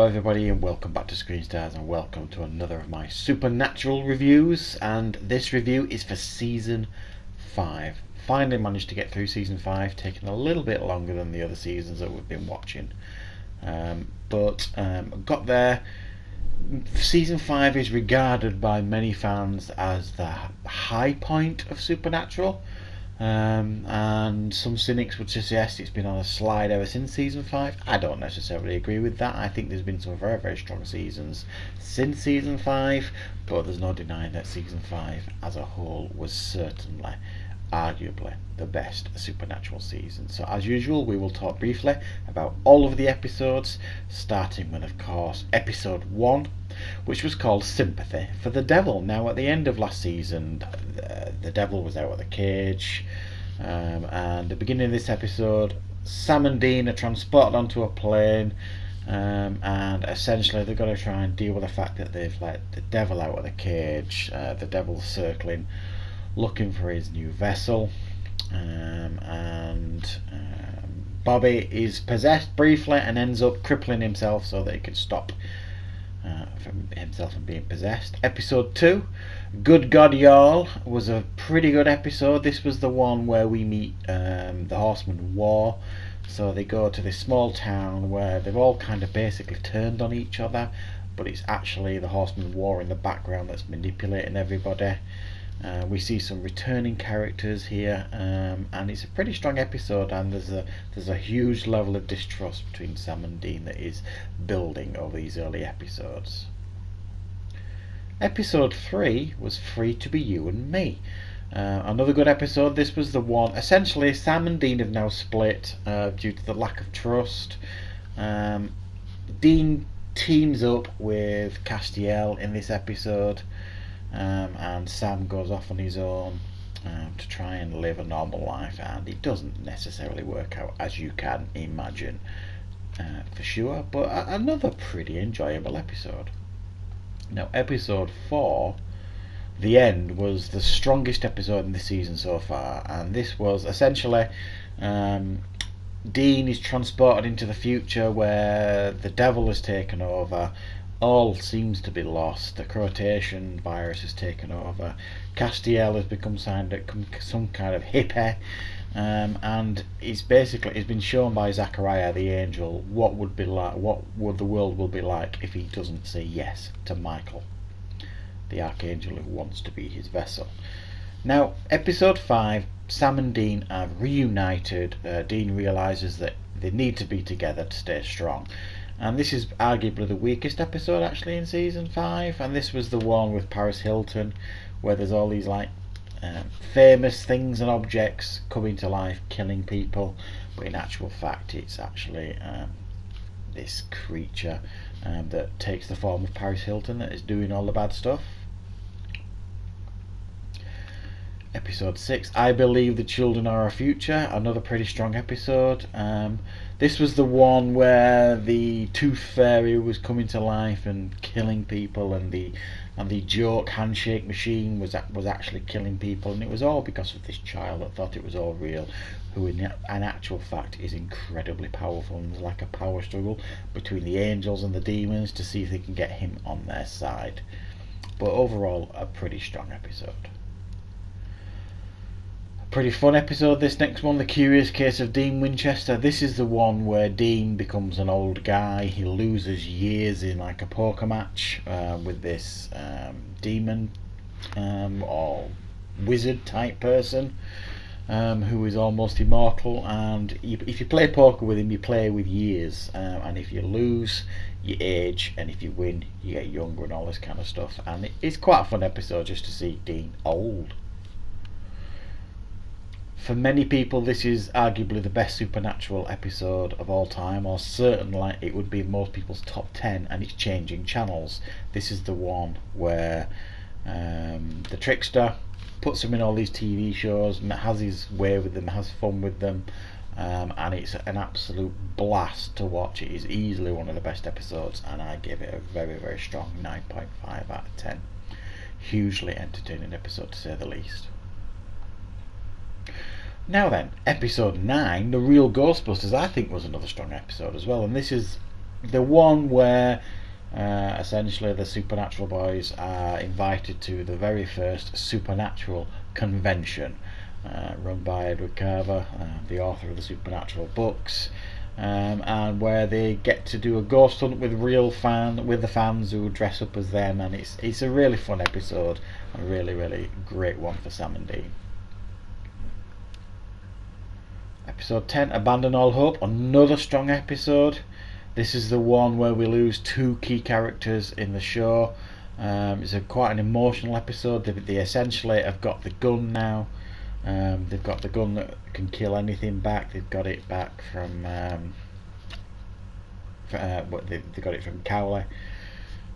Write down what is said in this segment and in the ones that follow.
Hello everybody and welcome back to Screen Stars and welcome to another of my Supernatural reviews, and this review is for Season 5. Finally managed to get through Season 5, taking a little bit longer than the other seasons that we've been watching, but got there. Season 5 is regarded by many fans as the high point of Supernatural. And some cynics would suggest it's been on a slide ever since Season 5. I don't necessarily agree with that. I think there's been some very, very strong seasons since Season 5, but there's no denying that Season 5 as a whole was certainly, arguably, the best Supernatural season. So as usual, we will talk briefly about all of the episodes, starting with, of course, Episode 1, which was called Sympathy for the Devil. Now, at the end of last season, the devil was out of the cage, and at the beginning of this episode, Sam and Dean are transported onto a plane, and essentially they've got to try and deal with the fact that they've let the devil out of the cage. The devil's circling, looking for his new vessel, and Bobby is possessed briefly and ends up crippling himself so that he can stop from himself from being possessed. Episode 2, Good God Y'all, was a pretty good episode. This was the one where we meet the Horsemen War. So they go to this small town where they've all kind of basically turned on each other, but it's actually the Horsemen War in the background that's manipulating everybody. We see some returning characters here, and it's a pretty strong episode, and there's a huge level of distrust between Sam and Dean that is building over these early episodes. Episode 3 was Free to Be You and Me. Another good episode. This was the one, essentially Sam and Dean have now split due to the lack of trust. Dean teams up with Castiel in this episode, and Sam goes off on his own to try and live a normal life, and it doesn't necessarily work out as you can imagine, for sure, but another pretty enjoyable episode. Now, episode 4, The End, was the strongest episode in this season so far, and this was essentially Dean is transported into the future where the devil has taken over. All seems to be lost. The Crotation virus has taken over. Castiel has become some kind of hippie, and it's been shown by Zachariah the angel what the world will be like if he doesn't say yes to Michael, the archangel who wants to be his vessel. Now, episode 5, Sam and Dean have reunited. Dean realises that they need to be together to stay strong. And this is arguably the weakest episode actually in season 5, and this was the one with Paris Hilton where there's all these famous things and objects coming to life killing people, but in actual fact it's actually this creature that takes the form of Paris Hilton that is doing all the bad stuff. Episode 6, I Believe the Children Are Our Future, another pretty strong episode. This was the one where the Tooth Fairy was coming to life and killing people, and the joke handshake machine was actually killing people, and it was all because of this child that thought it was all real, who in actual fact is incredibly powerful, and there's like a power struggle between the angels and the demons to see if they can get him on their side. But overall, a pretty strong episode. Pretty fun episode, this next one, The Curious Case of Dean Winchester. This is the one where Dean becomes an old guy. He loses years in like a poker match with this demon or wizard type person who is almost immortal, and if you play poker with him, you play with years, and if you lose, you age, and if you win, you get younger and all this kind of stuff. And it's quite a fun episode just to see Dean old. For many people, this is arguably the best Supernatural episode of all time, or certainly it would be in most people's top 10, and it's changing channels. This is the one where the trickster puts him in all these TV shows and has his way with them, has fun with them, and it's an absolute blast to watch. It is easily one of the best episodes, and I give it a very, very strong 9.5 out of 10. Hugely entertaining episode, to say the least. Now then, episode 9, The Real Ghostbusters, I think was another strong episode as well, and this is the one where essentially the Supernatural boys are invited to the very first Supernatural convention, run by Edward Carver, the author of the Supernatural books, and where they get to do a ghost hunt with the fans who dress up as them, and it's a really fun episode, a really great one for Sam and Dean. Episode 10, Abandon All Hope, another strong episode. This is the one where we lose two key characters in the show. It's quite an emotional episode. They essentially have got the gun now. They've got the gun that can kill anything back. They've got it back from they got it from Crowley,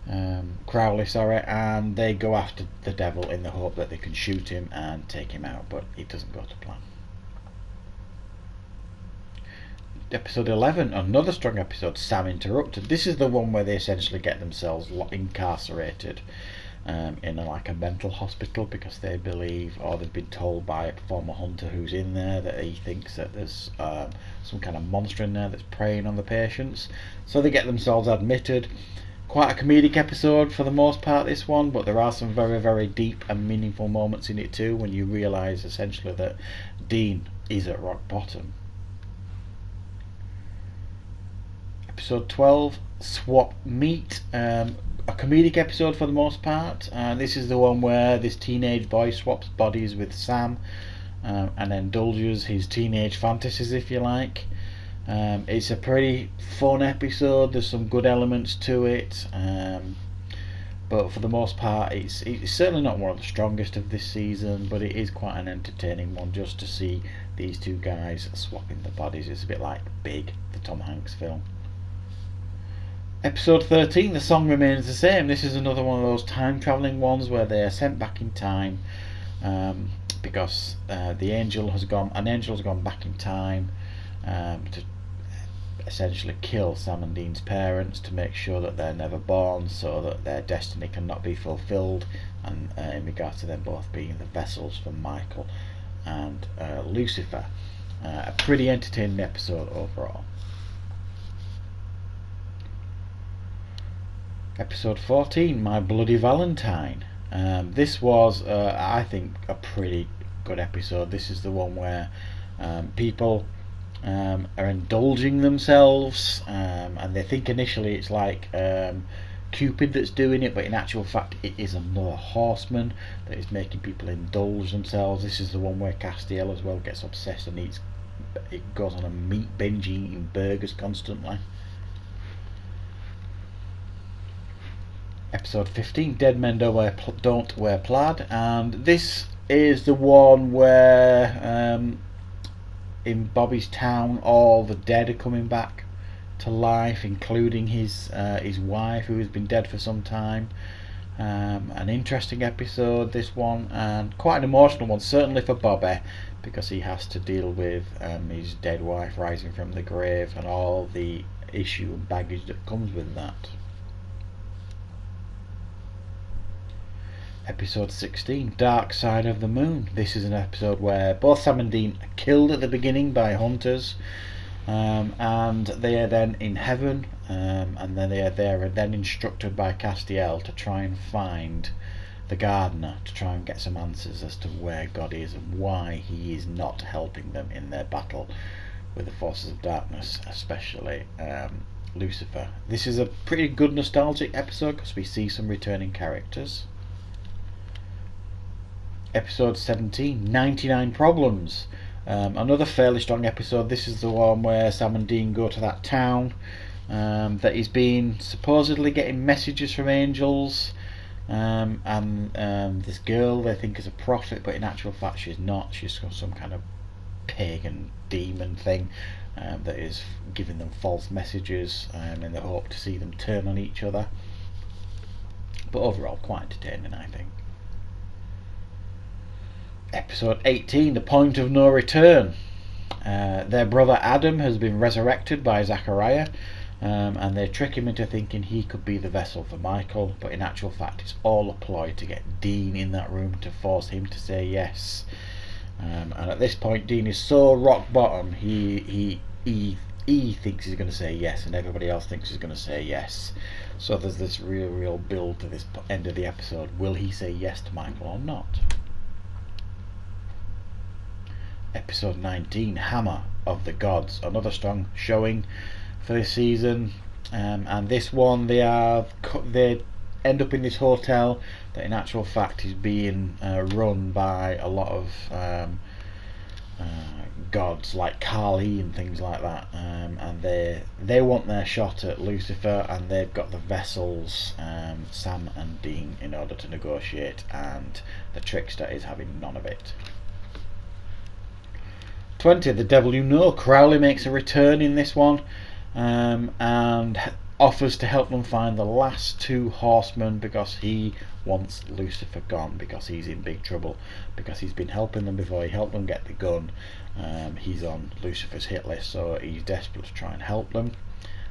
and they go after the devil in the hope that they can shoot him and take him out, but it doesn't go to plan. Episode 11, another strong episode, Sam Interrupted. This is the one where they essentially get themselves incarcerated in a mental hospital because they believe, or they've been told by a former hunter who's in there, that he thinks that there's some kind of monster in there that's preying on the patients. So they get themselves admitted. Quite a comedic episode for the most part, this one, but there are some very deep and meaningful moments in it too, when you realise essentially that Dean is at rock bottom. Episode 12, Swap Meat, a comedic episode for the most part. This is the one where this teenage boy swaps bodies with Sam and indulges his teenage fantasies, if you like. It's a pretty fun episode. There's some good elements to it, but for the most part it's certainly not one of the strongest of this season, but it is quite an entertaining one just to see these two guys swapping the bodies. It's a bit like Big, the Tom Hanks film. Episode 13, The Song Remains the Same. This is another one of those time travelling ones where they are sent back in time because an angel has gone back in time to essentially kill Sam and Dean's parents, to make sure that they're never born, so that their destiny cannot be fulfilled, and in regards to them both being the vessels for Michael and Lucifer. A pretty entertaining episode overall. Episode 14, My Bloody Valentine. This was, I think, a pretty good episode. This is the one where people are indulging themselves, and they think initially it's like Cupid that's doing it, but in actual fact it is another horseman that is making people indulge themselves. This is the one where Castiel as well gets obsessed and it goes on a meat binge, eating burgers constantly. Episode 15, Dead Men Don't Wear Plaid, and this is the one where in Bobby's town all the dead are coming back to life, including his wife, who has been dead for some time. An interesting episode, this one, and quite an emotional one, certainly for Bobby, because he has to deal with his dead wife rising from the grave and all the issue and baggage that comes with that. Episode 16, Dark Side of the Moon. This is an episode where both Sam and Dean are killed at the beginning by hunters, and they are then in heaven, and then they are then instructed by Castiel to try and find the gardener, to try and get some answers as to where God is and why he is not helping them in their battle with the forces of darkness, especially Lucifer. This is a pretty good nostalgic episode because we see some returning characters. Episode 17, 99 Problems. Another fairly strong episode. This is the one where Sam and Dean go to that town that is being supposedly getting messages from angels, and this girl they think is a prophet, but in actual fact she's not. She's got some kind of pagan demon thing that is giving them false messages in the hope to see them turn on each other. But overall quite entertaining, I think. Episode 18, The Point of No Return. Their brother Adam has been resurrected by Zachariah, and they trick him into thinking he could be the vessel for Michael, but in actual fact it's all a ploy to get Dean in that room to force him to say yes. And at this point Dean is so rock bottom, he he thinks he's going to say yes, and everybody else thinks he's going to say yes. So there's this real build to this end of the episode. Will he say yes to Michael or not? Episode 19, Hammer of the Gods, another strong showing for this season. And this one, they end up in this hotel that in actual fact is being run by a lot of gods like Kali and things like that, and they want their shot at Lucifer, and they've got the vessels, Sam and Dean, in order to negotiate, and the trickster is having none of it. 20, The Devil You Know. Crowley makes a return in this one, and offers to help them find the last two horsemen, because he wants Lucifer gone, because he's in big trouble, because he's been helping them before. He helped them get the gun. He's on Lucifer's hit list, so he's desperate to try and help them.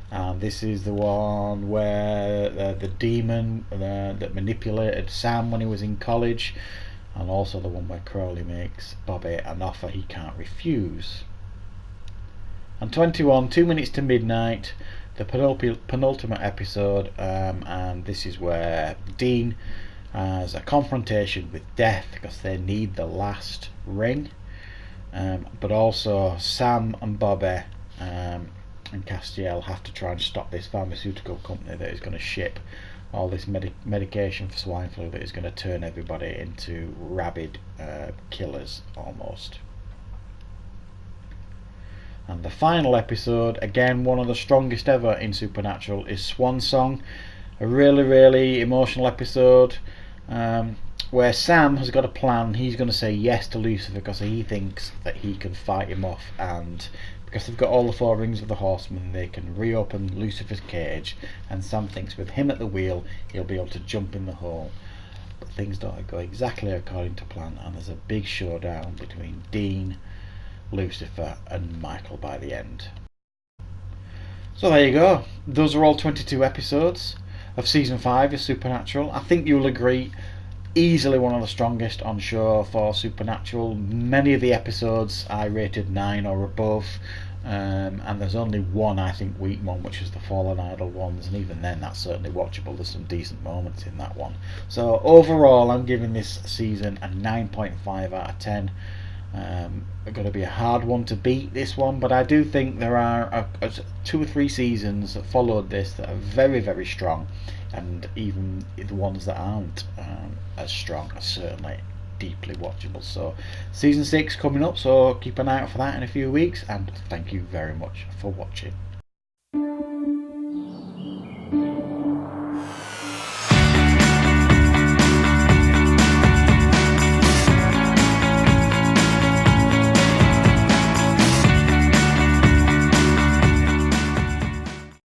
And this is the one where the demon that manipulated Sam when he was in college, and also the one where Crowley makes Bobby an offer he can't refuse. And 21, 2 minutes to midnight, the penultimate episode, and this is where Dean has a confrontation with Death, because they need the last ring, but also Sam and Bobby and Castiel have to try and stop this pharmaceutical company that is going to ship all this medication for swine flu that is going to turn everybody into rabid killers almost. And the final episode, again one of the strongest ever in Supernatural, is Swan Song. A really emotional episode, where Sam has got a plan. He's going to say yes to Lucifer because he thinks that he can fight him off, and because they've got all the 4 rings of the Horsemen, they can reopen Lucifer's cage, and Sam thinks with him at the wheel he'll be able to jump in the hole. But things don't go exactly according to plan, and there's a big showdown between Dean, Lucifer and Michael by the end. So there you go. Those are all 22 episodes of season 5 of Supernatural. I think you'll agree, easily one of the strongest on show for Supernatural. Many of the episodes I rated 9 or above, and there's only one, I think, weak one, which is the Fallen Idol ones, and even then that's certainly watchable. There's some decent moments in that one. So overall I'm giving this season a 9.5 out of 10. Going to be a hard one to beat, this one, but I do think there are 2 or 3 seasons that followed this that are very strong, and even the ones that aren't as strong are certainly deeply watchable. So season 6 coming up, so keep an eye out for that in a few weeks, and thank you very much for watching.